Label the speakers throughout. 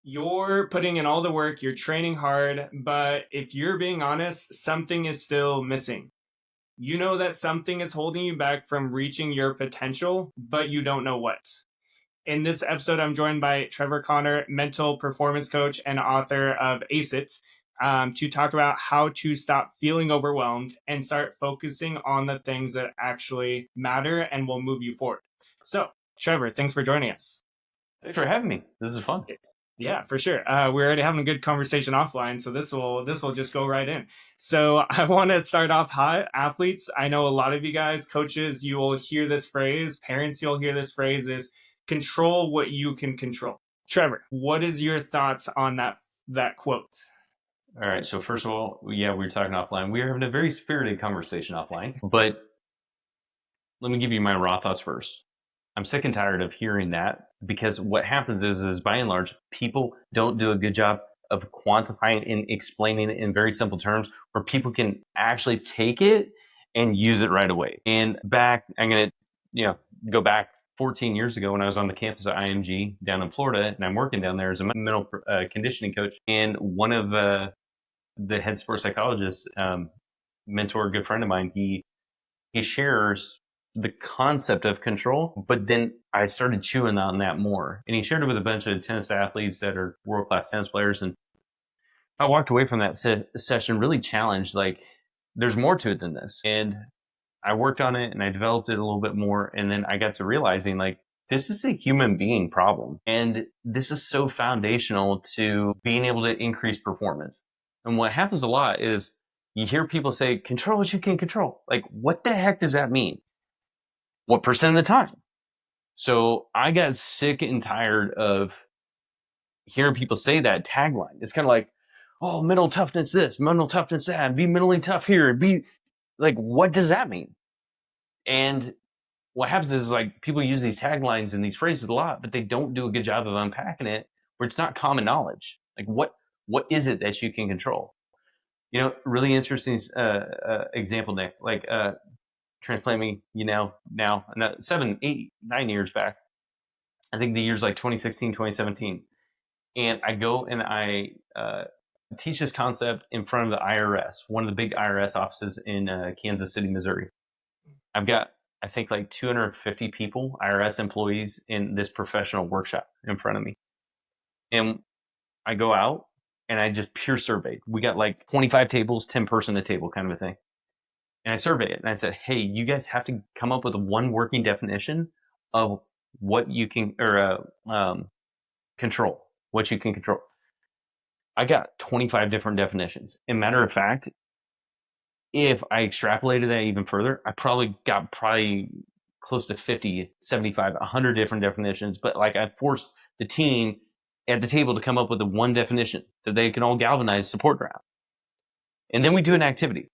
Speaker 1: You're putting in all the work, you're training hard, but if you're being honest, something is still missing. You know that something is holding you back from reaching your potential, but you don't know what. In this episode, I'm joined by Trevor Conner, mental performance coach and author of Ace It, to talk about how to stop feeling overwhelmed and start focusing on the things that actually matter and will move you forward. So, Trevor, thanks for joining us.
Speaker 2: Thanks for having me. This is fun.
Speaker 1: Yeah, for sure. We're already having a good conversation offline, so this will just go right in. So I want to start off hot. Athletes, I know a lot of you guys, coaches, you will hear this phrase. Parents, you'll hear this phrase: is control what you can control. Trevor, what is your thoughts on that quote?
Speaker 2: All right. So first of all, yeah, we were talking offline. We were having a very spirited conversation offline, but let me give you my raw thoughts first. I'm sick and tired of hearing that because what happens is by and large, people don't do a good job of quantifying and explaining it in very simple terms where people can actually take it and use it right away. And I'm going to, go back 14 years ago when I was on the campus at IMG down in Florida, and I'm working down there as a mental conditioning coach. And one of the head sports psychologists, mentor, good friend of mine, he shares the concept of control, but then I started chewing on that more. And he shared it with a bunch of tennis athletes that are world-class tennis players. And I walked away from that session really challenged, like, there's more to it than this. And I worked on it and I developed it a little bit more. And then I got to realizing, like, this is a human being problem. And this is so foundational to being able to increase performance. And what happens a lot is you hear people say, control what you can control. Like, what the heck does that mean? What percent of the time? So I got sick and tired of hearing people say that tagline. It's kind of like, oh, mental toughness this, mental toughness that, be mentally tough here. Be like, what does that mean? And what happens is, like, people use these taglines and these phrases a lot, but they don't do a good job of unpacking it where it's not common knowledge. Like, what is it that you can control? Really interesting example, Nick. Like, transplant me, now 7, 8, 9 years back. I think the year's like 2016, 2017. And I go and I teach this concept in front of the IRS, one of the big IRS offices in Kansas City, Missouri. I've got, I think, like 250 people, IRS employees, in this professional workshop in front of me. And I go out and I just pure surveyed. We got like 25 tables, 10 person a table kind of a thing. And I surveyed it and I said, hey, you guys have to come up with one working definition of what you can, control, what you can control. I got 25 different definitions. And matter of fact, if I extrapolated that even further, I probably got close to 50, 75, 100 different definitions. But like, I forced the team at the table to come up with the one definition that they can all galvanize support around. And then we do an activity.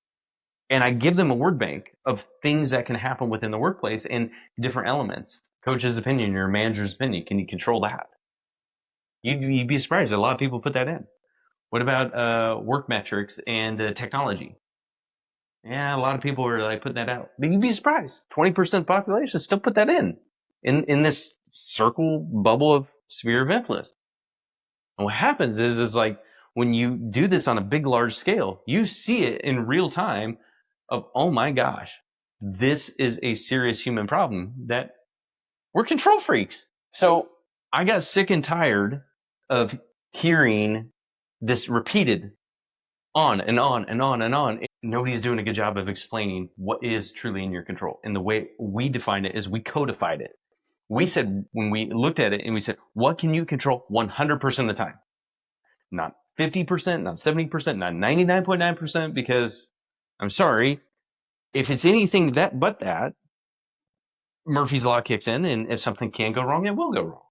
Speaker 2: And I give them a word bank of things that can happen within the workplace and different elements. Coach's opinion, your manager's opinion. Can you control that? You'd be surprised. A lot of people put that in. What about work metrics and technology? Yeah, a lot of people are like putting that out. But you'd be surprised. 20% of the population still put that in this circle bubble of sphere of influence. And what happens is like, when you do this on a big, large scale, you see it in real time of, oh my gosh, this is a serious human problem that we're control freaks. So I got sick and tired of hearing this repeated on and on and on and on. Nobody's doing a good job of explaining what is truly in your control. And the way we defined it is we codified it. We said, when we looked at it and we said, what can you control 100% of the time? Not 50%, not 70%, not 99.9%, because I'm sorry, if it's anything but that, Murphy's Law kicks in, and if something can go wrong, it will go wrong.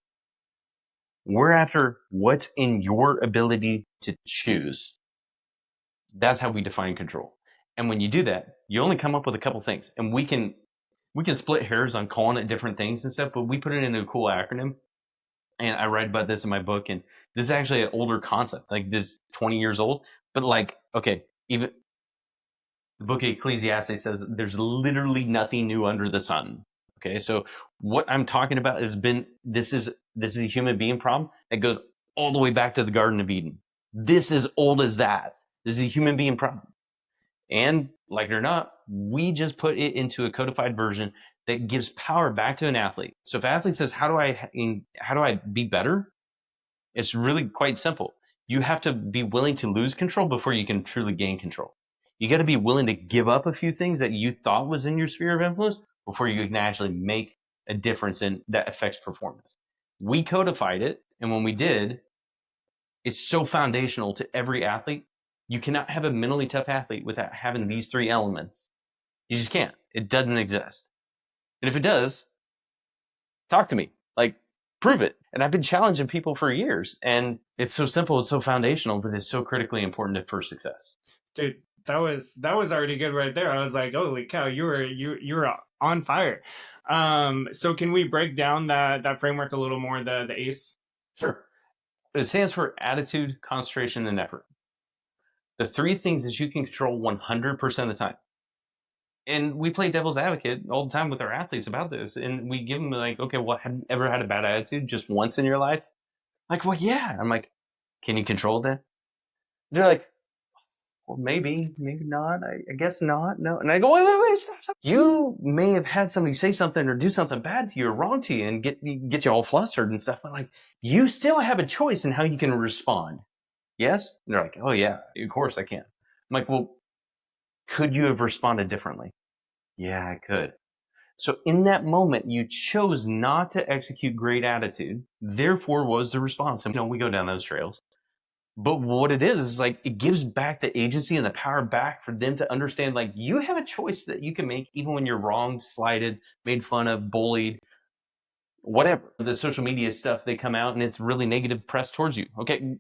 Speaker 2: We're after what's in your ability to choose. That's how we define control. And when you do that, you only come up with a couple things. And we can split hairs on calling it different things and stuff, but we put it into a cool acronym. And I write about this in my book, and this is actually an older concept, like this 20 years old. But like, okay, even the book Ecclesiastes says there's literally nothing new under the sun. Okay, so what I'm talking about this is a human being problem that goes all the way back to the Garden of Eden. This is old as that. This is a human being problem. And like it or not, we just put it into a codified version that gives power back to an athlete. So if an athlete says, how do I be better? It's really quite simple. You have to be willing to lose control before you can truly gain control. You got to be willing to give up a few things that you thought was in your sphere of influence before you can actually make a difference in that affects performance. We codified it, and when we did, it's so foundational to every athlete. You cannot have a mentally tough athlete without having these three elements. You just can't. It doesn't exist. And if it does, talk to me. Like, prove it. And I've been challenging people for years. And it's so simple, it's so foundational, but it's so critically important for success.
Speaker 1: Dude, that was already good right there. I was like, holy cow, you were on fire. So can we break down that framework a little more, the ACE?
Speaker 2: Sure. It stands for attitude, concentration, and effort. The three things that you can control 100% of the time. And we play devil's advocate all the time with our athletes about this. And we give them like, okay, well, have you ever had a bad attitude just once in your life? Like, well, yeah. I'm like, can you control that? They're like, well, maybe not. I guess not. No. And I go, wait, stop. You may have had somebody say something or do something bad to you or wrong to you and get you all flustered and stuff. But like, you still have a choice in how you can respond. Yes? And they're like, oh yeah, of course I can. I'm like, well, could you have responded differently? Yeah, I could. So in that moment, you chose not to execute great attitude. Therefore, what was the response? And we go down those trails. But what it is like, it gives back the agency and the power back for them to understand, like, you have a choice that you can make even when you're wrong, slighted, made fun of, bullied, whatever. The social media stuff, they come out and it's really negative press towards you. Okay,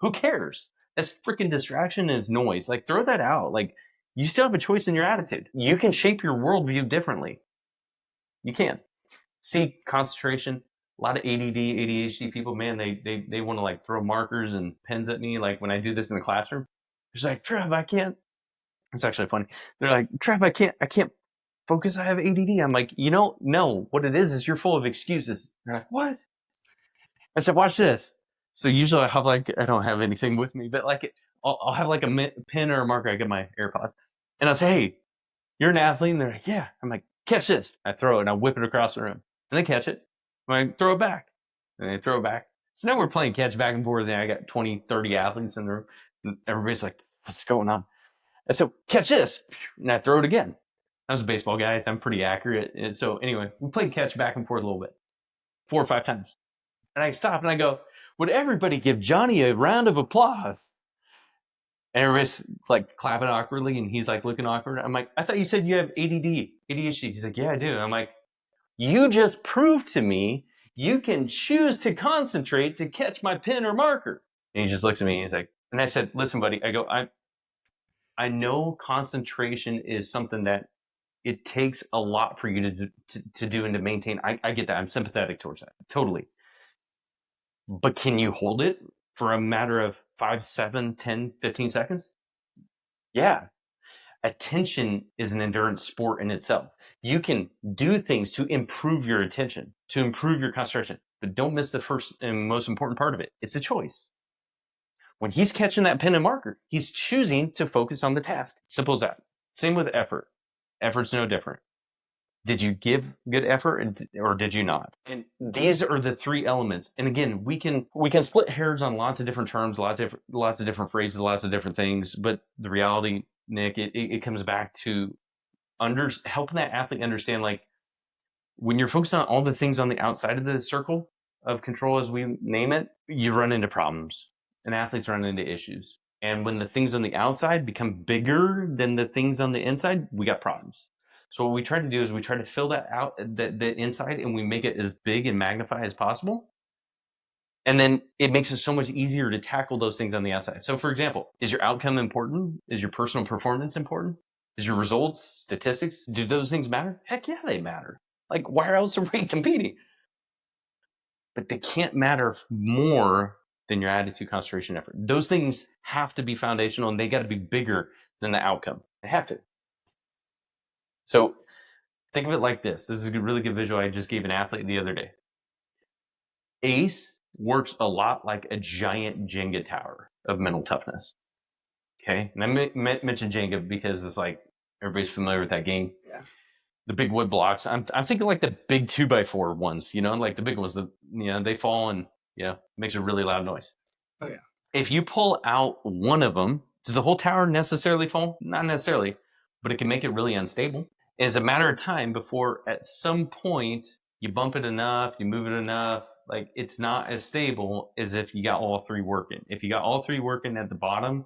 Speaker 2: who cares? That's freaking distraction and it's noise. Like, throw that out. Like, you still have a choice in your attitude. You can shape your worldview differently. You can. See, concentration. A lot of ADD, ADHD people, man, they want to like throw markers and pens at me. Like when I do this in the classroom, it's like, Trev, I can't. It's actually funny. They're like, Trev, I can't focus. I have ADD. I'm like, no, what it is you're full of excuses. They're like, what? I said, watch this. So usually I have like, I don't have anything with me, but like I'll have like a pen or a marker. I get my AirPods and I'll say, hey, you're an athlete. And they're like, yeah. I'm like, catch this. I throw it and I whip it across the room and they catch it. I'm like, throw it back. And they throw it back. So now we're playing catch back and forth. And I got 20, 30 athletes in the room. And everybody's like, what's going on? I said, catch this. And I throw it again. I was a baseball guy, so I'm pretty accurate. And so anyway, we played catch back and forth a little bit, 4 or 5 times. And I stop and I go, would everybody give Johnny a round of applause? And everybody's like clapping awkwardly and he's like looking awkward. I'm like, I thought you said you have ADD, ADHD. He's like, yeah, I do. And I'm like, you just proved to me you can choose to concentrate to catch my pen or marker. And he just looks at me and he's like, and I said, listen, buddy, I go, I know concentration is something that it takes a lot for you to do and to maintain. I get that. I'm sympathetic towards that. Totally. But can you hold it for a matter of 5, 7, 10, 15 seconds? Yeah. Attention is an endurance sport in itself. You can do things to improve your attention, to improve your concentration, but don't miss the first and most important part of it. It's a choice. When he's catching that pen and marker, he's choosing to focus on the task. Simple as that. Same with effort. Effort's no different. Did you give good effort or did you not? And these are the 3 elements. And again, we can split hairs on lots of different terms, lots of different phrases, lots of different things. But the reality, Nick, it comes back to helping that athlete understand, like, when you're focused on all the things on the outside of the circle of control, as we name it, you run into problems and athletes run into issues. And when the things on the outside become bigger than the things on the inside, we got problems. So what we try to do is we try to fill that out, the inside, and we make it as big and magnify as possible. And then it makes it so much easier to tackle those things on the outside. So for example, is your outcome important? Is your personal performance important? Is your results, statistics, do those things matter? Heck yeah, they matter. Like, why else are we competing? But they can't matter more than your attitude, concentration, effort. Those things have to be foundational and they got to be bigger than the outcome. They have to. So think of it like this. This is a really good visual I just gave an athlete the other day. ACE works a lot like a giant Jenga tower of mental toughness. Okay. And I mentioned Jenga because it's like everybody's familiar with that game.
Speaker 1: Yeah.
Speaker 2: The big wood blocks. I'm thinking like the big 2x4 ones, like the big ones that, they fall and, makes a really loud noise.
Speaker 1: Oh, yeah.
Speaker 2: If you pull out one of them, does the whole tower necessarily fall? Not necessarily, but it can make it really unstable. It's a matter of time before at some point you bump it enough, you move it enough, like it's not as stable as if you got all three working. If you got all three working at the bottom,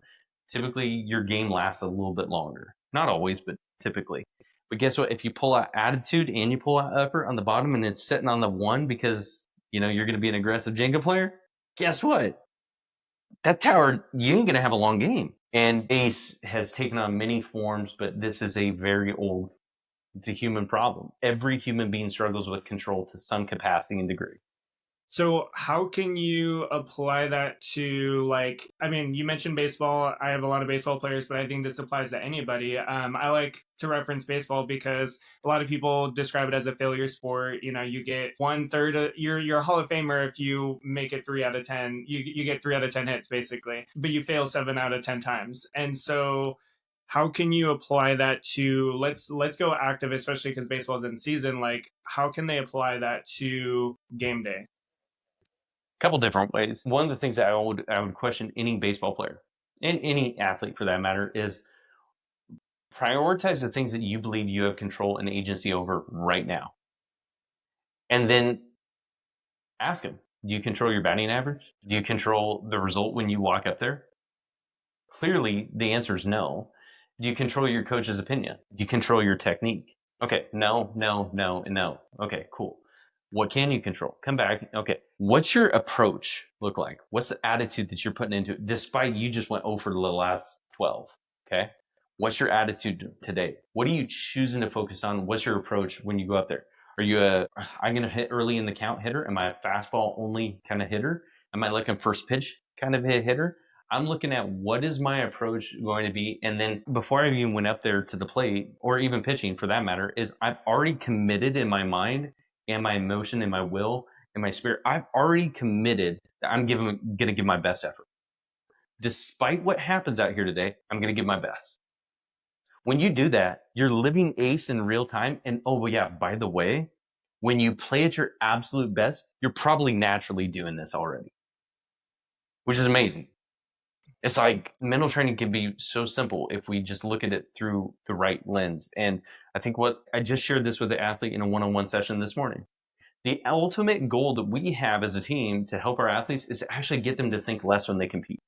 Speaker 2: typically your game lasts a little bit longer. Not always, but typically. But guess what? If you pull out attitude and you pull out effort on the bottom and it's sitting on the one because, you're going to be an aggressive Jenga player, guess what? That tower, you ain't going to have a long game. And Ace has taken on many forms, but this is it's a human problem. Every human being struggles with control to some capacity and degree.
Speaker 1: So how can you apply that to, like, I mean, you mentioned baseball. I have a lot of baseball players, but I think this applies to anybody. I like to reference baseball because a lot of people describe it as a failure sport. You get 1/3 you're a Hall of Famer if you make it 3 out of 10. You get 3 out of 10 hits basically, but you fail 7 out of 10 times. And so how can you apply that to, let's go active, especially because baseball's in season? Like, how can they apply that to game day?
Speaker 2: Couple different ways. One of the things that I would question any baseball player and any athlete for that matter is prioritize the things that you believe you have control and agency over right now. And then ask them, do you control your batting average? Do you control the result when you walk up there? Clearly, the answer is no. Do you control your coach's opinion? Do you control your technique? Okay, no, no, no, and no. Okay, cool. What can you control? Come back. Okay. What's your approach look like? What's the attitude that you're putting into it, despite you just went over the last 12? Okay. What's your attitude today? What are you choosing to focus on? What's your approach when you go up there? Are you I'm going to hit early in the count hitter? Am I a fastball only kind of hitter? Am I looking first pitch kind of a hitter? I'm looking at what is my approach going to be. And then before I even went up there to the plate, or even pitching for that matter, is I've already committed in my mind and my emotion and my will and my spirit. I've already committed that I'm going to give my best effort. Despite what happens out here today, I'm going to give my best. When you do that, you're living Ace in real time. And oh, yeah, by the way, when you play at your absolute best, you're probably naturally doing this already, which is amazing. It's like mental training can be so simple if we just look at it through the right lens. And I think I just shared this with the athlete in a one-on-one session this morning. The ultimate goal that we have as a team to help our athletes is to actually get them to think less when they compete.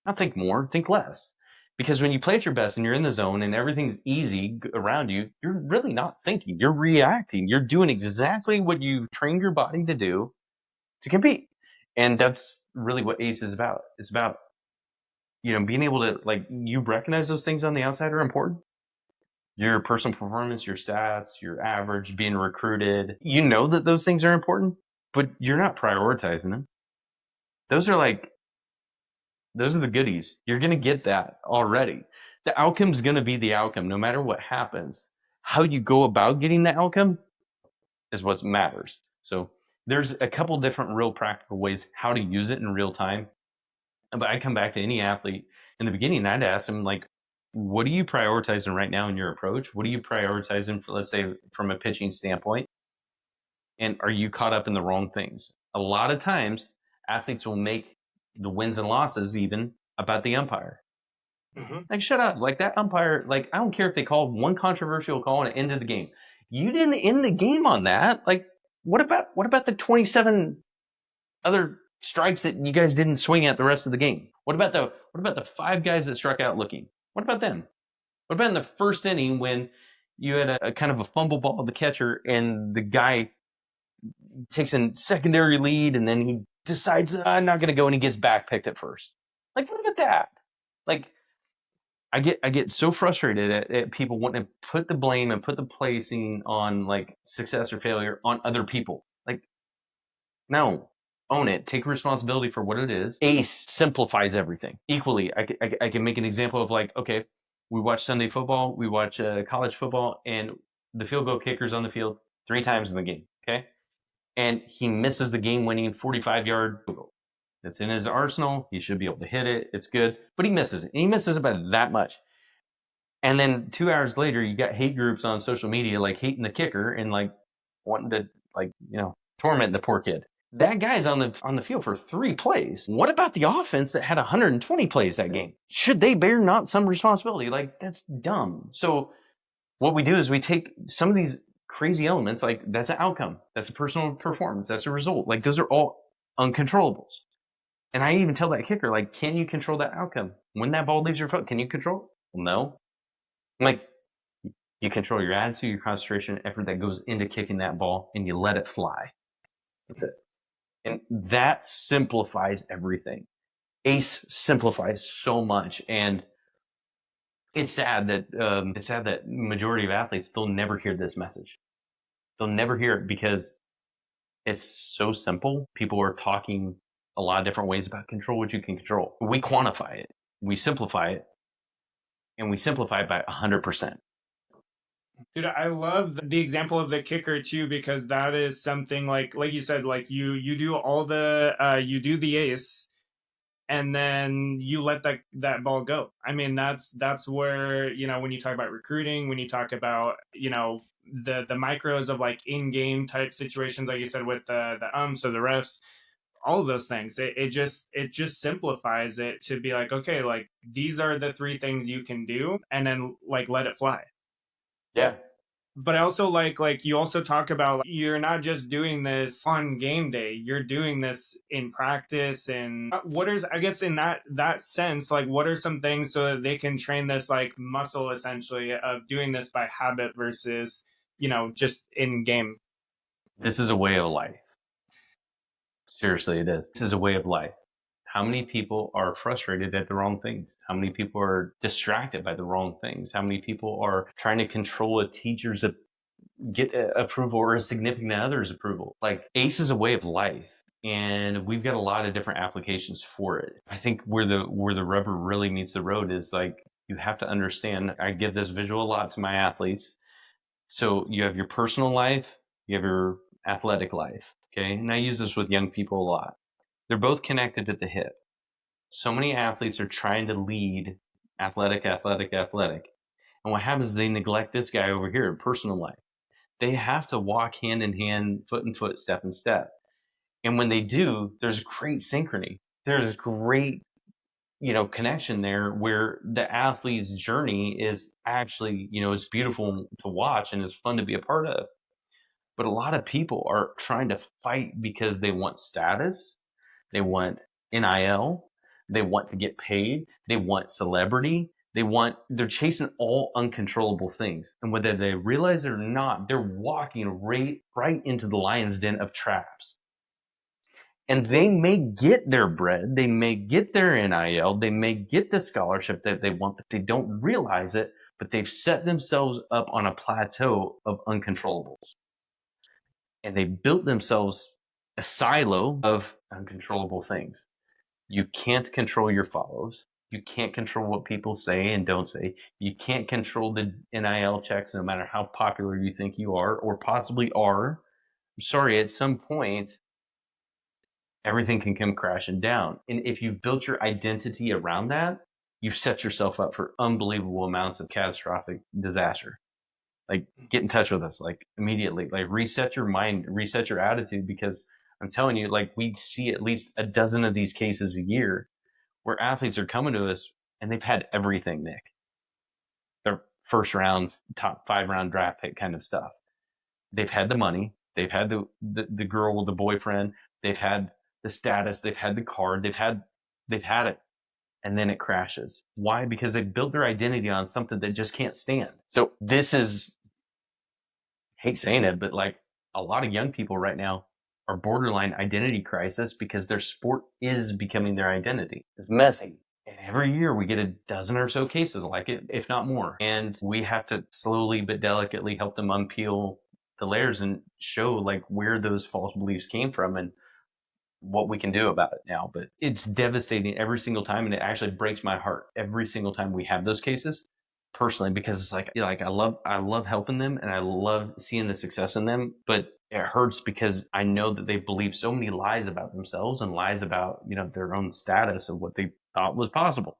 Speaker 2: Not think more, think less. Because when you play at your best and you're in the zone and everything's easy around you, you're really not thinking. You're reacting. You're doing exactly what you've trained your body to do to compete. And that's really what ACE is about. It's about being able to, like, you recognize those things on the outside are important. Your personal performance, your stats, your average, being recruited. You know that those things are important, but you're not prioritizing them. Those are the goodies. You're going to get that already. The outcome's going to be the outcome no matter what happens. How you go about getting the outcome is what matters. So there's a couple different real practical ways how to use it in real time. But I come back to any athlete in the beginning and I'd ask them, like, what are you prioritizing right now in your approach? What are you prioritizing for, let's say, from a pitching standpoint? And are you caught up in the wrong things? A lot of times athletes will make the wins and losses even about the umpire. Mm-hmm. Like, shut up. Like, that umpire, like, I don't care if they called one controversial call and it ended the game. You didn't end the game on that. Like, what about the 27 other strikes that you guys didn't swing at the rest of the game? What about the 5 guys that struck out looking? What about them? What about in the first inning when you had a kind of a fumble ball to the catcher and the guy takes a secondary lead and then he decides, I'm not going to go, and he gets back picked at first? Like, what about that? Like, I get so frustrated at people wanting to put the blame and put the placing on, like, success or failure on other people. Like, no. Own it. Take responsibility for what it is. ACE simplifies everything equally. I can make an example of, like, okay, we watch Sunday football, we watch college football, and the field goal kicker's on the field 3 times in the game. Okay, and he misses the game-winning 45-yard field goal. It's in his arsenal. He should be able to hit it. It's good, but he misses it. And he misses it by that much. And then 2 hours later, you got hate groups on social media, like hating the kicker and like wanting to, like, torment the poor kid. That guy's on the field for 3 plays. What about the offense that had 120 plays that game? Should they bear not some responsibility? Like, that's dumb. So what we do is we take some of these crazy elements, like that's an outcome, that's a personal performance, that's a result. Like, those are all uncontrollables. And I even tell that kicker, like, can you control that outcome? When that ball leaves your foot, can you control it? Well, no. Like, you control your attitude, your concentration, effort that goes into kicking that ball, and you let it fly. That's it. And that simplifies everything. ACE simplifies so much. And it's sad that majority of athletes, they'll never hear this message. They'll never hear it because it's so simple. People are talking a lot of different ways about control what you can control. We quantify it, we simplify it, and we simplify it by 100%.
Speaker 1: Dude, I love the example of the kicker too, because that is something like you said, like you do all the you do the ace, and then you let that ball go. I mean, that's where, when you talk about recruiting, when you talk about, the micros of like in-game type situations, like you said, with the umps or the refs, all of those things, it just simplifies it to be like, okay, like these are the 3 things you can do, and then like let it fly.
Speaker 2: Yeah.
Speaker 1: But I also like you also talk about, like, you're not just doing this on game day, you're doing this in practice. And what is, I guess, in that sense, like, what are some things so that they can train this like muscle, essentially, of doing this by habit versus, just in game?
Speaker 2: This is a way of life. Seriously, it is. This is a way of life. How many people are frustrated at the wrong things? How many people are distracted by the wrong things? How many people are trying to control a teacher's approval or a significant other's approval? Like, ACE is a way of life, and we've got a lot of different applications for it. I think where the rubber really meets the road is, like, you have to understand. I give this visual a lot to my athletes. So you have your personal life, you have your athletic life. Okay, and I use this with young people a lot. They're both connected at the hip. So many athletes are trying to lead athletic. And what happens is they neglect this guy over here, personal life. They have to walk hand in hand, foot in foot, step in step. And when they do, there's great synchrony. There's great, connection there where the athlete's journey is actually, it's beautiful to watch and it's fun to be a part of. But a lot of people are trying to fight because they want status, they want NIL, they want to get paid, they want celebrity, they're chasing all uncontrollable things. And whether they realize it or not, they're walking right into the lion's den of traps. And they may get their bread, they may get their NIL, they may get the scholarship that they want, but they don't realize it, but they've set themselves up on a plateau of uncontrollables. And they built themselves a silo of uncontrollable things. You can't control your follows. You can't control what people say and don't say. You can't control the NIL checks, no matter how popular you think you are or possibly are. I'm sorry, at some point, everything can come crashing down. And if you've built your identity around that, you've set yourself up for unbelievable amounts of catastrophic disaster. Like, get in touch with us, like, immediately. Like, reset your mind, reset your attitude, because I'm telling you, like, we see at least a dozen of these cases a year where athletes are coming to us and they've had everything, Nick. Their first round, top 5 round draft pick kind of stuff. They've had the money, they've had the girl with the boyfriend, they've had the status, they've had the card, they've had it. And then it crashes. Why? Because they built their identity on something that just can't stand. So this is, I hate saying it, but like, a lot of young people right now are borderline identity crisis because their sport is becoming their identity. It's messy. And every year we get a dozen or so cases like it, if not more. And we have to slowly but delicately help them unpeel the layers and show like where those false beliefs came from and what we can do about it now. But it's devastating every single time, and it actually breaks my heart every single time we have those cases, personally, because it's like I love helping them and I love seeing the success in them, but it hurts because I know that they've believed so many lies about themselves and lies about, their own status of what they thought was possible.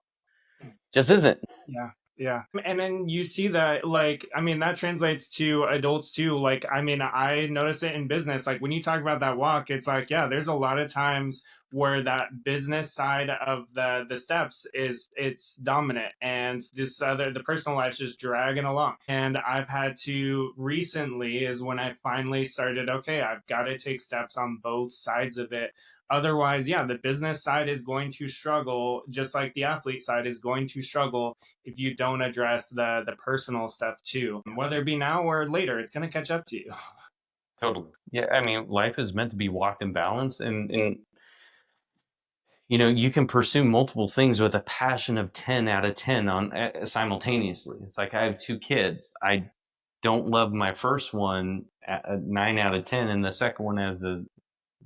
Speaker 2: Just isn't.
Speaker 1: Yeah. Yeah. And then you see that, like, I mean, that translates to adults too. Like, I mean, I notice it in business. Like, when you talk about that walk, it's like, yeah, there's a lot of times where that business side of the steps is it's dominant, and this other the personal life's just dragging along. And I've had to recently is when I finally started, okay, I've got to take steps on both sides of it. Otherwise, yeah, the business side is going to struggle, just like the athlete side is going to struggle if you don't address the personal stuff too. Whether it be now or later, it's going to catch up to you.
Speaker 2: Totally. Yeah, I mean, life is meant to be walked in balance, and you can pursue multiple things with a passion of 10 out of 10 on simultaneously. It's like I have two kids. I don't love my first one at a 9 out of 10 and the second one as a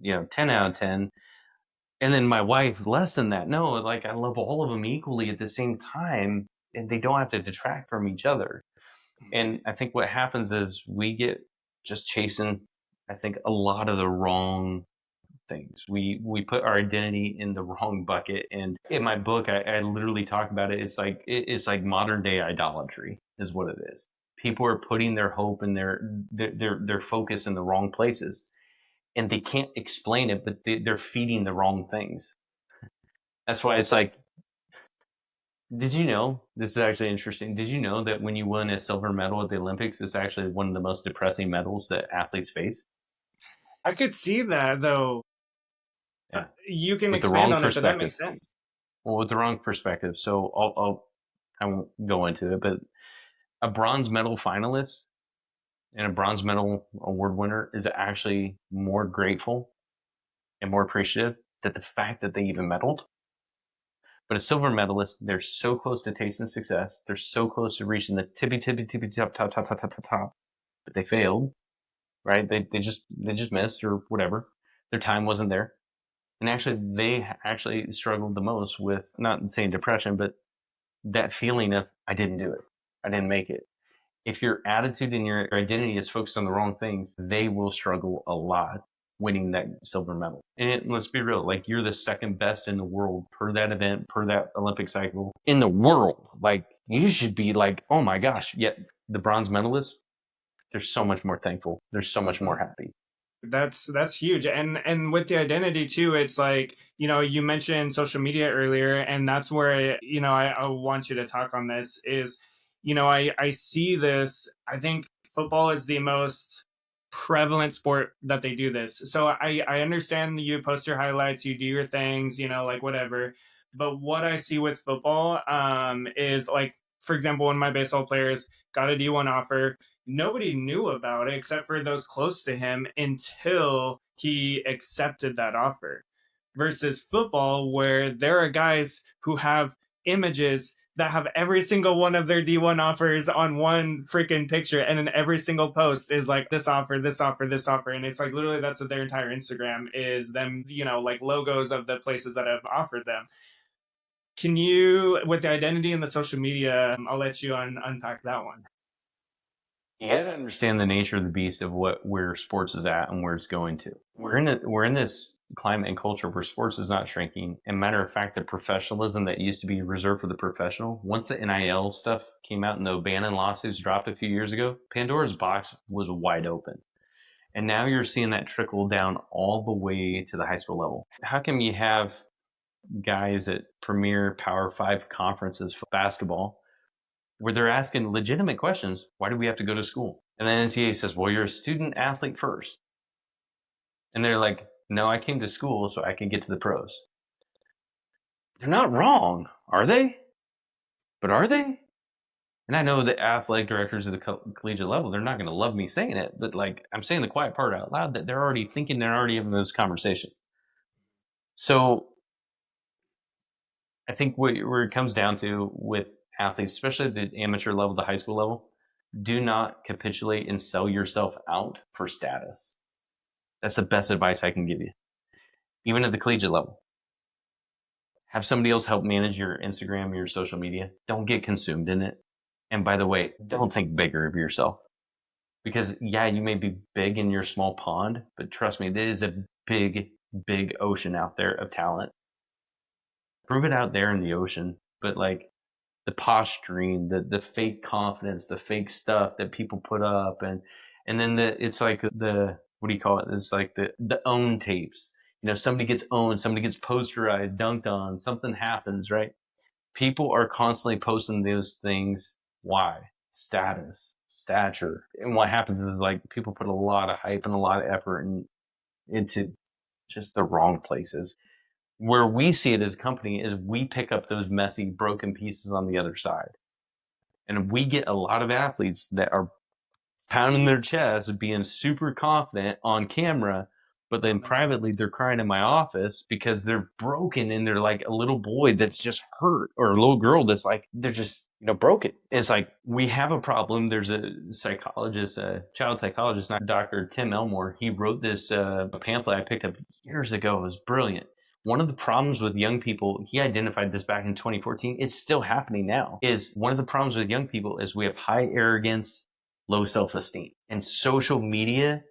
Speaker 2: 10 out of 10, and then my wife less than that. No, like I love all of them equally at the same time, and they don't have to detract from each other. And I think what happens is we get just chasing, I think, a lot of the wrong things. We put our identity in the wrong bucket. And in my book, I literally talk about it. It's like modern day idolatry is what it is. People are putting their hope and their focus in the wrong places, and they can't explain it, but they're feeding the wrong things. That's why it's like, did you know, this is actually interesting. Did you know that when you win a silver medal at the Olympics, it's actually one of the most depressing medals that athletes face?
Speaker 1: I could see that though.
Speaker 2: Yeah.
Speaker 1: You can
Speaker 2: With the
Speaker 1: expand
Speaker 2: wrong
Speaker 1: on it, but that
Speaker 2: perspective.
Speaker 1: makes sense.
Speaker 2: Well, with the wrong perspective. So I won't go into it, but a bronze medal finalist and a bronze medal award winner is actually more grateful and more appreciative that the fact that they even medaled. But a silver medalist, they're so close to tasting success. They're so close to reaching the tippy top, top, top, top, top, top, top, but they failed, right? They just missed or whatever. Their time wasn't there. And actually, they actually struggled the most with, not saying depression, but that feeling of, I didn't do it. I didn't make it. If your attitude and your identity is focused on the wrong things, they will struggle a lot winning that silver medal. And let's be real, like you're the second best in the world per that event, per that Olympic cycle in the world. Like you should be like, oh my gosh. Yet the bronze medalists, they're so much more thankful. They're so much more happy.
Speaker 1: That's huge. And with the identity too, it's like, you mentioned social media earlier, and that's where I want you to talk on this is, I see this. I think football is the most prevalent sport that they do this. So I understand that you post your highlights, you do your things, like whatever. But what I see with football is like, for example, one of my baseball players got a D1 offer. Nobody knew about it except for those close to him until he accepted that offer. Versus football, where there are guys who have images that have every single one of their D1 offers on one freaking picture, and then every single post is like this offer, this offer, this offer, and it's like literally that's their entire Instagram is them, like logos of the places that have offered them. Can you, with the identity and the social media, I'll let you unpack that one.
Speaker 2: You got to understand the nature of the beast of where sports is at and where it's going to. We're in this climate and culture where sports is not shrinking. And matter of fact, the professionalism that used to be reserved for the professional, once the NIL stuff came out and the Bannon lawsuits dropped a few years ago, Pandora's box was wide open. And now you're seeing that trickle down all the way to the high school level. How come you have guys at premier Power 5 conferences for basketball where they're asking legitimate questions? Why do we have to go to school? And then NCAA says, well, you're a student athlete first. And they're like, no, I came to school so I can get to the pros. They're not wrong, are they? But are they? And I know the athletic directors of the collegiate level, they're not going to love me saying it, but like I'm saying the quiet part out loud that they're already thinking, they're already having this conversation. So I think where it comes down to with athletes, especially at the amateur level, the high school level, do not capitulate and sell yourself out for status. That's the best advice I can give you. Even at the collegiate level, have somebody else help manage your Instagram, your social media. Don't get consumed in it. And by the way, don't think bigger of yourself. Because, yeah, you may be big in your small pond, but trust me, there is a big, big ocean out there of talent. Prove it out there in the ocean. But, like, the posturing, the fake confidence, the fake stuff that people put up, and then it's like the what do you call it? It's like the own tapes. You know, somebody gets owned, somebody gets posterized, dunked on, something happens, right? People are constantly posting those things. Why? Status, stature. And what happens is like people put a lot of hype and a lot of effort into just the wrong places. Where we see it as a company is we pick up those messy, broken pieces on the other side. And we get a lot of athletes that are pounding their chest, being super confident on camera, but then privately they're crying in my office because they're broken and they're like a little boy that's just hurt, or a little girl that's like, they're just, broken. It's like, we have a problem. There's a psychologist, a child psychologist, not Dr. Tim Elmore. He wrote this pamphlet I picked up years ago. It was brilliant. One of the problems with young people, he identified this back in 2014, it's still happening now, is one of the problems with young people is we have high arrogance, low self-esteem. And social media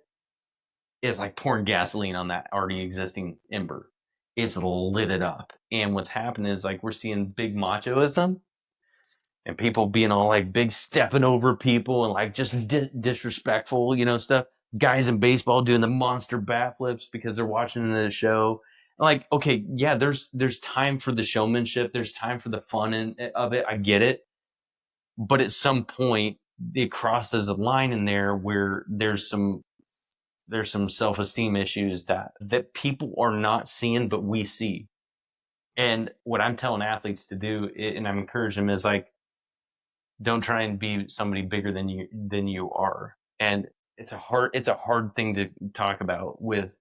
Speaker 2: is like pouring gasoline on that already existing ember. It's lit it up. And what's happening is like we're seeing big machoism and people being all like big stepping over people and like just disrespectful, stuff. Guys in baseball doing the monster bat flips because they're watching the show. Like, okay, yeah, there's time for the showmanship. There's time for the fun of it. I get it. But at some point, it crosses a line in there where there's some self-esteem issues that people are not seeing, but we see. And what I'm telling athletes to do, and I'm encouraging them, is like, don't try and be somebody bigger than you are. And it's a hard thing to talk about with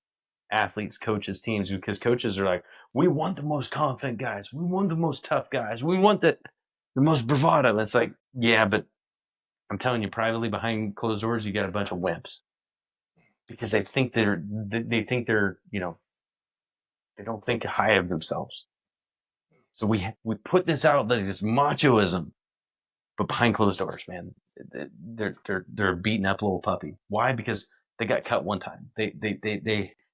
Speaker 2: athletes, coaches, teams, because coaches are like, we want the most confident guys, we want the most tough guys, we want the most bravado. And it's like, yeah, but I'm telling you, privately behind closed doors, you got a bunch of wimps because they think they're, they don't think high of themselves. So we put this out, this machoism, but behind closed doors, man, they're a beaten up little puppy. Why? Because they got cut one time. They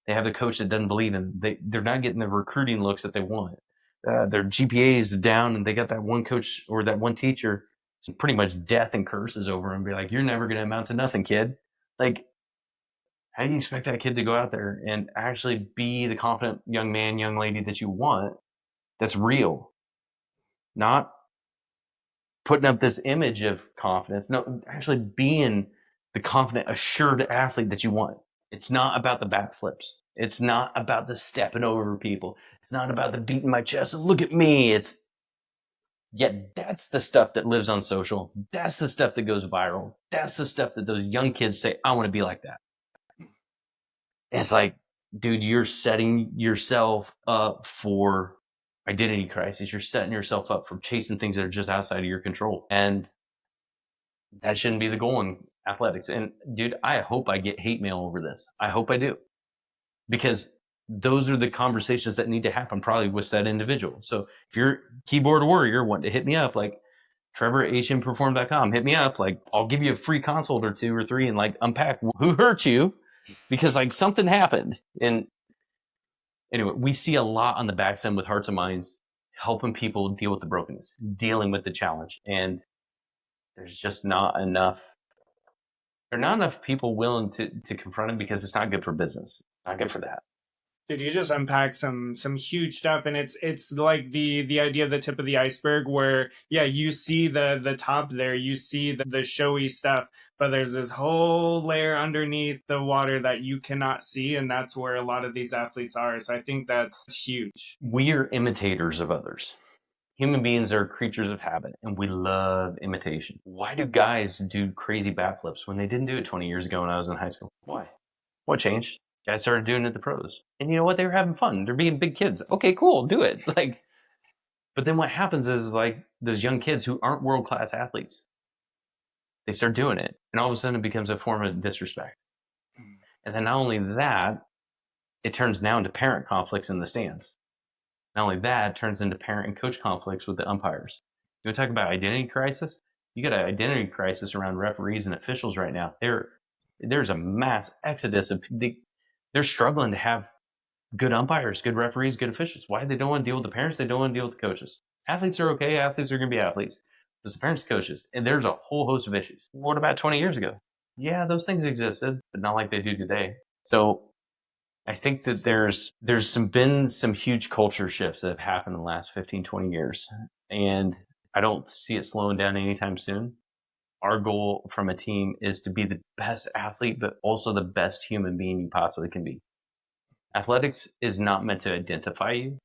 Speaker 2: have the coach that doesn't believe in them. They're not getting the recruiting looks that they want. Their GPA is down, and they got that one coach or that one teacher, pretty much death and curses over them. Be like, you're never going to amount to nothing, kid. Like, how do you expect that kid to go out there and actually be the confident young man, young lady that you want? That's real, not putting up this image of confidence. No, actually being the confident, assured athlete that you want. It's not about the back flips. It's not about the stepping over people. It's not about the beating my chest and look at me. Yet that's the stuff that lives on social. That's the stuff that goes viral. That's the stuff that those young kids say, I want to be like that. And it's like, dude, you're setting yourself up for identity crisis. You're setting yourself up for chasing things that are just outside of your control. And that shouldn't be the goal in athletics. And dude, I hope I get hate mail over this. I hope I do. Because those are the conversations that need to happen probably with said individual. So if you're keyboard warrior, want to hit me up, like Trevor@hmperform.com, hit me up. Like, I'll give you a free consult or 2 or 3 and like unpack who hurt you because like something happened. And anyway, we see a lot on the back end with Hearts and Minds, helping people deal with the brokenness, dealing with the challenge. And there's just not enough. There are not enough people willing to confront it because it's not good for business. It's not good for that.
Speaker 1: Dude, you just unpack some huge stuff, and it's like the idea of the tip of the iceberg, where yeah, you see the top there, you see the showy stuff, but there's this whole layer underneath the water that you cannot see, and that's where a lot of these athletes are. So I think that's huge.
Speaker 2: We are imitators of others. Human beings are creatures of habit, and we love imitation. Why do guys do crazy backflips when they didn't do it 20 years ago when I was in high school? Why? What changed? Guys started doing it at the pros. And you know what? They were having fun. They're being big kids. Okay, cool. Do it. Like, but then what happens is like those young kids who aren't world-class athletes, they start doing it. And all of a sudden it becomes a form of disrespect. And then not only that, it turns now into parent conflicts in the stands. Not only that, it turns into parent and coach conflicts with the umpires. You want to talk about identity crisis? You got an identity crisis around referees and officials right now. There's a mass exodus of they're struggling to have good umpires, good referees, good officials. Why? They don't want to deal with the parents. They don't want to deal with the coaches. Athletes are okay. Athletes are going to be athletes. It's the parents, coaches, and there's a whole host of issues. What about 20 years ago? Yeah, those things existed, but not like they do today. So I think that there's been some huge culture shifts that have happened in the last 15, 20 years. And I don't see it slowing down anytime soon. Our goal from a team is to be the best athlete, but also the best human being you possibly can be. Athletics is not meant to identify you.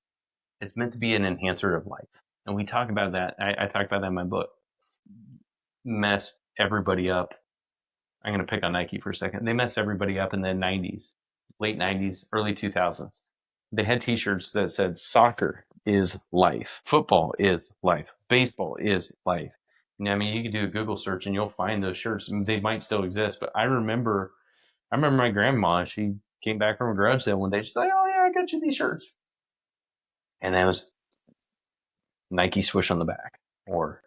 Speaker 2: It's meant to be an enhancer of life. And we talk about that. I talk about that in my book. Messed everybody up. I'm going to pick on Nike for a second. They messed everybody up in the 90s, late 90s, early 2000s. They had t-shirts that said soccer is life. Football is life. Baseball is life. I mean, you can do a Google search and you'll find those shirts. They might still exist, but I remember my grandma, she came back from a garage sale one day. She's like, oh yeah, I got you these shirts. And that was Nike swoosh on the back or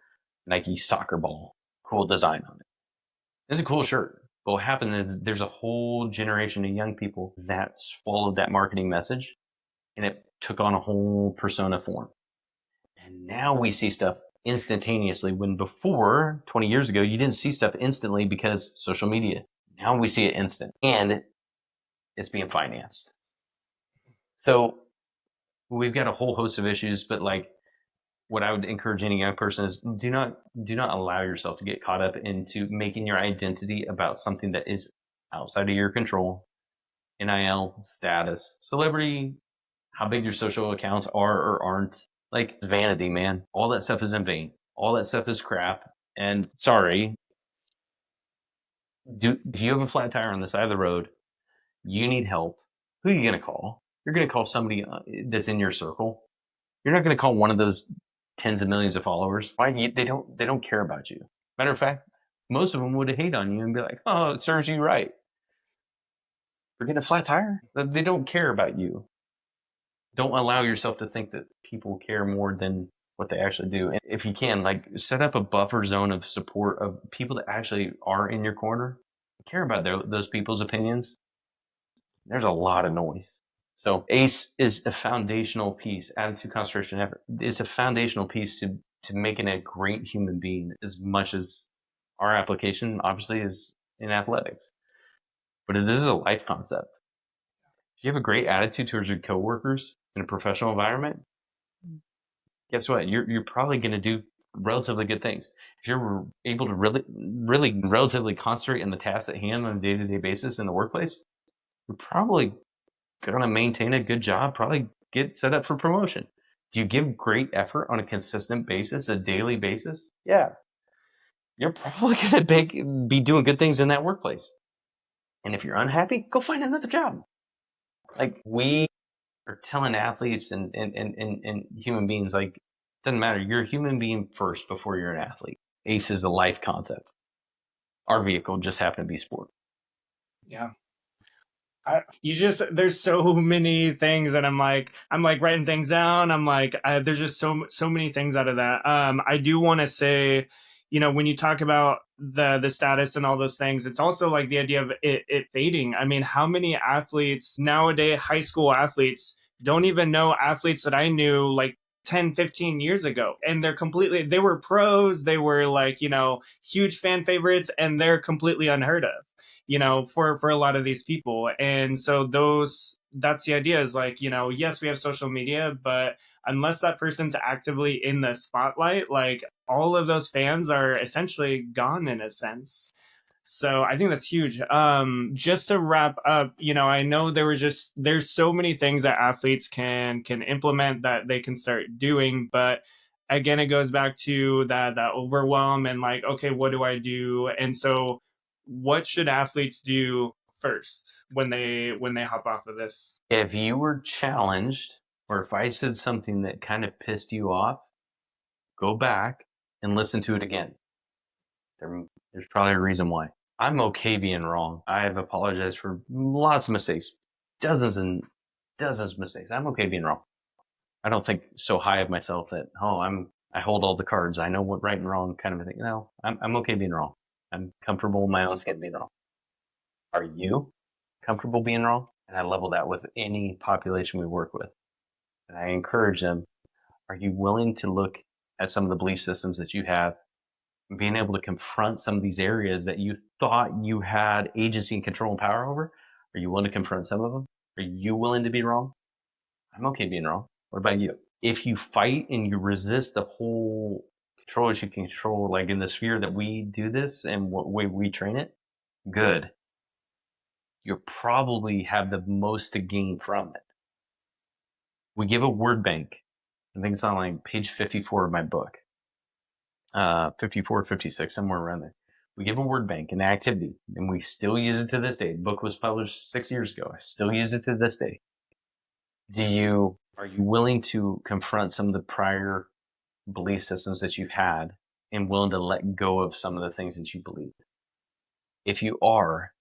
Speaker 2: Nike soccer ball, cool design on it. It's a cool shirt. But what happened is there's a whole generation of young people that swallowed that marketing message and it took on a whole persona form. And now we see stuff instantaneously when before 20 years ago, you didn't see stuff instantly because social media. Now we see it instant and it's being financed. So we've got a whole host of issues, but like what I would encourage any young person is do not allow yourself to get caught up into making your identity about something that is outside of your control. NIL, status, celebrity, how big your social accounts are or aren't. Like vanity, man. All that stuff is in vain. All that stuff is crap. And sorry, if you have a flat tire on the side of the road, you need help. Who are you going to call? You're going to call somebody that's in your circle. You're not going to call one of those tens of millions of followers. Why? They don't care about you. Matter of fact, most of them would hate on you and be like, "Oh, it serves you right." For getting a flat tire, they don't care about you. Don't allow yourself to think that people care more than what they actually do. And if you can, like, set up a buffer zone of support of people that actually are in your corner, care about those people's opinions. There's a lot of noise. So ACE is a foundational piece. Attitude, concentration, effort is a foundational piece to making a great human being, as much as our application obviously is in athletics. But this is a life concept. If you have a great attitude towards your coworkers in a professional environment, guess what? You're probably going to do relatively good things. If you're able to really relatively concentrate on the tasks at hand on a day-to-day basis in the workplace, you're probably going to maintain a good job, probably get set up for promotion. Do you give great effort on a consistent basis, a daily basis? Yeah. You're probably going to be doing good things in that workplace. And if you're unhappy, go find another job. Like, we are telling athletes and human beings, like, it doesn't matter. You're a human being first before you're an athlete. ACE is a life concept. Our vehicle just happened to be sport.
Speaker 1: Yeah. There's so many things that I'm like writing things down. I'm like, there's just so many things out of that. I do want to say, when you talk about the status and all those things, it's also like the idea of it fading. I mean, how many athletes nowadays, high school athletes, don't even know athletes that I knew like 10, 15 years ago, and they were pros, they were like, huge fan favorites, and they're completely unheard of, for a lot of these people. And so that's the idea, is like, yes, we have social media, but unless that person's actively in the spotlight, like, all of those fans are essentially gone in a sense. So I think that's huge. Just to wrap up, I know there's so many things that athletes can implement that they can start doing, but again, it goes back to that overwhelm and like, okay, what do I do? And so what should athletes do first when they hop off of this?
Speaker 2: If you were challenged, or if I said something that kind of pissed you off, go back and listen to it again. There's probably a reason why. I'm okay being wrong. I have apologized for lots of mistakes, dozens and dozens of mistakes. I'm okay being wrong. I don't think so high of myself that, I'm I hold all the cards. I know what right and wrong kind of a thing. No, I'm okay being wrong. I'm comfortable in my own skin being wrong. Are you comfortable being wrong? And I level that with any population we work with. And I encourage them, are you willing to look at some of the belief systems that you have and being able to confront some of these areas that you thought you had agency and control and power over? Are you willing to confront some of them? Are you willing to be wrong? I'm okay being wrong. What about you? If you fight and you resist the whole control as you can control, like in the sphere that we do this and what way we train it, good. You'll probably have the most to gain from it. We give a word bank. I think it's on like page 54 of my book, 54, 56, somewhere around there. We give a word bank, an activity, and we still use it to this day. The book was published 6 years ago. I still use it to this day. Are you willing to confront some of the prior belief systems that you've had and willing to let go of some of the things that you believe? If you are,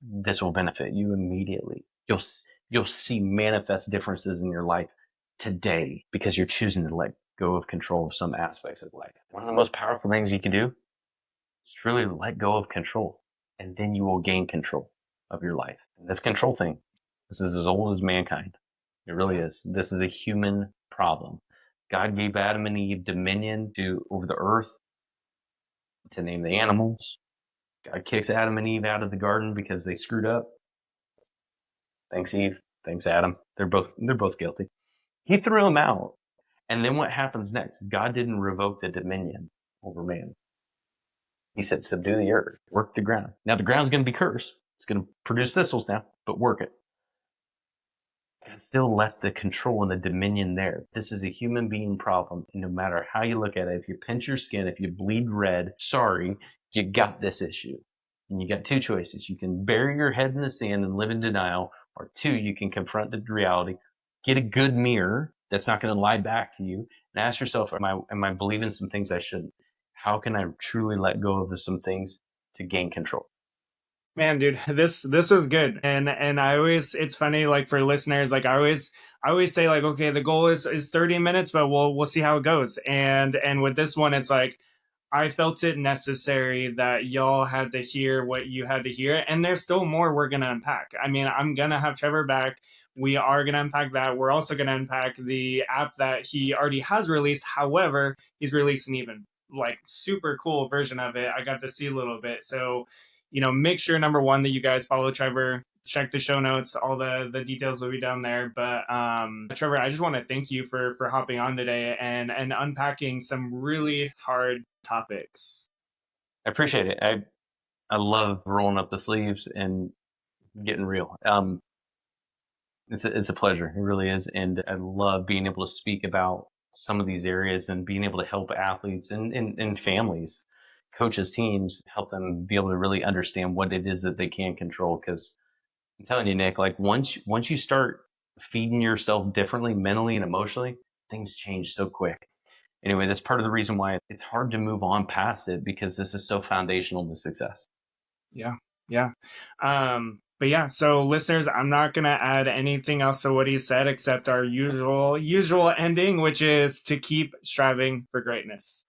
Speaker 2: this will benefit you immediately. You'll see manifest differences in your life today because you're choosing to let go of control of some aspects of life. One of the most powerful things you can do is really let go of control, and then you will gain control of your life. And this control thing, this is as old as mankind. It really is. This is a human problem. God gave Adam and Eve dominion over the earth, to name the animals. God kicks Adam and Eve out of the garden because they screwed up. Thanks, Eve. Thanks, Adam. They're both guilty. He threw them out. And then what happens next? God didn't revoke the dominion over man. He said, subdue the earth, work the ground. Now the ground's going to be cursed. It's going to produce thistles now, but work it. God still left the control and the dominion there. This is a human being problem. And no matter how you look at it, if you pinch your skin, if you bleed red, sorry, you got this issue. And you got two choices. You can bury your head in the sand and live in denial, or two, you can confront the reality, get a good mirror that's not going to lie back to you, and ask yourself, am I believing some things I shouldn't? How can I truly let go of some things to gain control?
Speaker 1: Man, dude, this was good. And I always, it's funny, like for listeners, like I always say like, okay, the goal is 30 minutes, but we'll see how it goes. And with this one, it's like I felt it necessary that y'all had to hear what you had to hear. And there's still more we're gonna unpack. I mean, I'm gonna have Trevor back. We are gonna unpack that. We're also gonna unpack the app that he already has released. However, he's released an even like super cool version of it. I got to see a little bit. So make sure number one that you guys follow Trevor. Check the show notes. All the details will be down there. But Trevor, I just want to thank you for hopping on today and unpacking some really hard topics.
Speaker 2: I appreciate it. I love rolling up the sleeves and getting real. It's a pleasure. It really is. And I love being able to speak about some of these areas and being able to help athletes and families, coaches, teams, help them be able to really understand what it is that they can control. Because I'm telling you, Nick, like once you start feeding yourself differently, mentally and emotionally, things change so quick. Anyway, that's part of the reason why it's hard to move on past it, because this is so foundational to success.
Speaker 1: Yeah. Yeah. But yeah, so listeners, I'm not going to add anything else to what he said except our usual ending, which is to keep striving for greatness.